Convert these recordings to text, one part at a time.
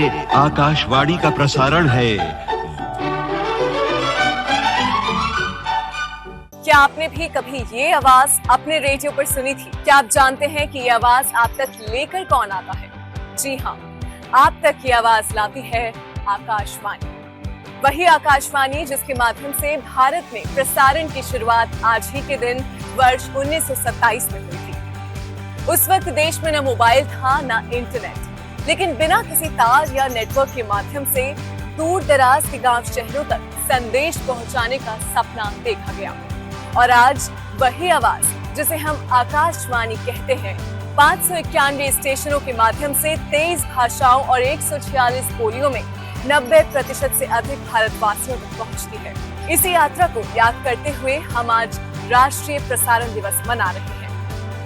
ये आकाशवाणी का प्रसारण है। क्या आपने भी कभी ये आवाज अपने रेडियो पर सुनी थी? क्या आप जानते हैं कि ये आवाज आप तक लेकर कौन आता है? जी हाँ, आप तक ये आवाज लाती है आकाशवाणी। वही आकाशवाणी जिसके माध्यम से भारत में प्रसारण की शुरुआत आज ही के दिन वर्ष 1927 में हुई थी। उस वक्त देश में न मोबाइल था न इंटरनेट, लेकिन बिना किसी तार या नेटवर्क के माध्यम से दूर दराज के गांव शहरों तक संदेश पहुंचाने का सपना देखा गया। और आज वही आवाज जिसे हम आकाशवाणी कहते हैं 591 स्टेशनों के माध्यम से 23 भाषाओं और 146 बोलियों में 90% से अधिक भारतवासियों तक पहुंचती है। इसी यात्रा को याद करते हुए हम आज राष्ट्रीय प्रसारण दिवस मना रहे हैं।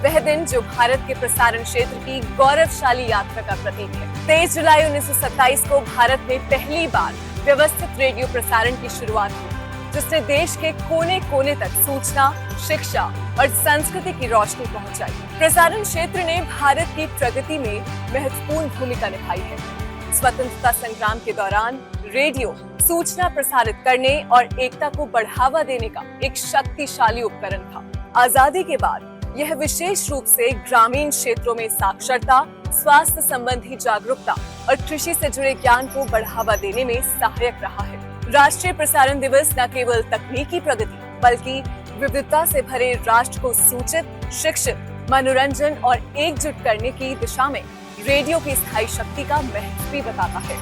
वह दिन जो भारत के प्रसारण क्षेत्र की गौरवशाली यात्रा का प्रतीक है। 23 जुलाई 1927 को भारत में पहली बार व्यवस्थित रेडियो प्रसारण की शुरुआत हुई, जिसने देश के कोने कोने तक सूचना, शिक्षा और संस्कृति की रोशनी पहुंचाई। प्रसारण क्षेत्र ने भारत की प्रगति में महत्वपूर्ण भूमिका निभाई है। स्वतंत्रता संग्राम के दौरान रेडियो सूचना प्रसारित करने और एकता को बढ़ावा देने का एक शक्तिशाली उपकरण था। आजादी के बाद यह विशेष रूप से ग्रामीण क्षेत्रों में साक्षरता, स्वास्थ्य संबंधी जागरूकता और कृषि से जुड़े ज्ञान को बढ़ावा देने में सहायक रहा है। राष्ट्रीय प्रसारण दिवस न केवल तकनीकी प्रगति बल्कि विविधता से भरे राष्ट्र को सूचित, शिक्षित, मनोरंजन और एकजुट करने की दिशा में रेडियो की स्थायी शक्ति का महत्व भी बताता है।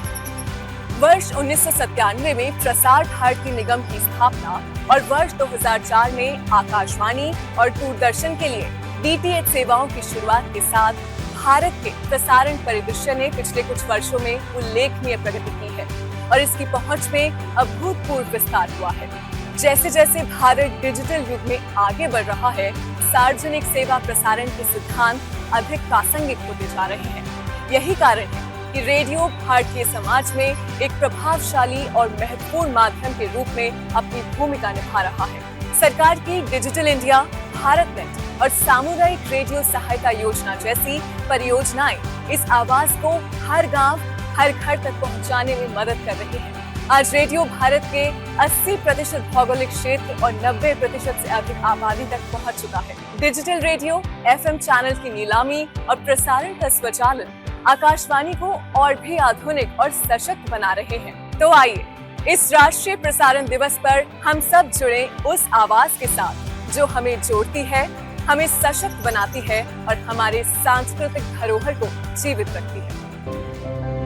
वर्ष 1997 में प्रसार भारती निगम की स्थापना और वर्ष 2004 में आकाशवाणी और दूरदर्शन के लिए डीटीएच सेवाओं की शुरुआत के साथ भारत के प्रसारण परिदृश्य ने पिछले कुछ वर्षों में उल्लेखनीय प्रगति की है और इसकी पहुंच में अभूतपूर्व विस्तार हुआ है। जैसे जैसे भारत डिजिटल युग में आगे बढ़ रहा है, सार्वजनिक सेवा प्रसारण के सिद्धांत अधिक प्रासंगिक होते जा रहे हैं। यही कारण है कि रेडियो भारतीय समाज में एक प्रभावशाली और महत्वपूर्ण माध्यम के रूप में अपनी भूमिका निभा रहा है। सरकार की डिजिटल इंडिया, भारत नेट और सामुदायिक रेडियो सहायता योजना जैसी परियोजनाएं इस आवाज को हर गांव, हर घर तक पहुंचाने में मदद कर रही हैं। आज रेडियो भारत के 80% भौगोलिक क्षेत्र और 90% से अधिक आबादी तक पहुंच चुका है। डिजिटल रेडियो, एफएम चैनल की नीलामी और प्रसारण का स्वचालन आकाशवाणी को और भी आधुनिक और सशक्त बना रहे हैं। तो आइए इस राष्ट्रीय प्रसारण दिवस पर हम सब जुड़े उस आवाज के साथ जो हमें जोड़ती है, हमें सशक्त बनाती है और हमारे सांस्कृतिक धरोहर को जीवित रखती है।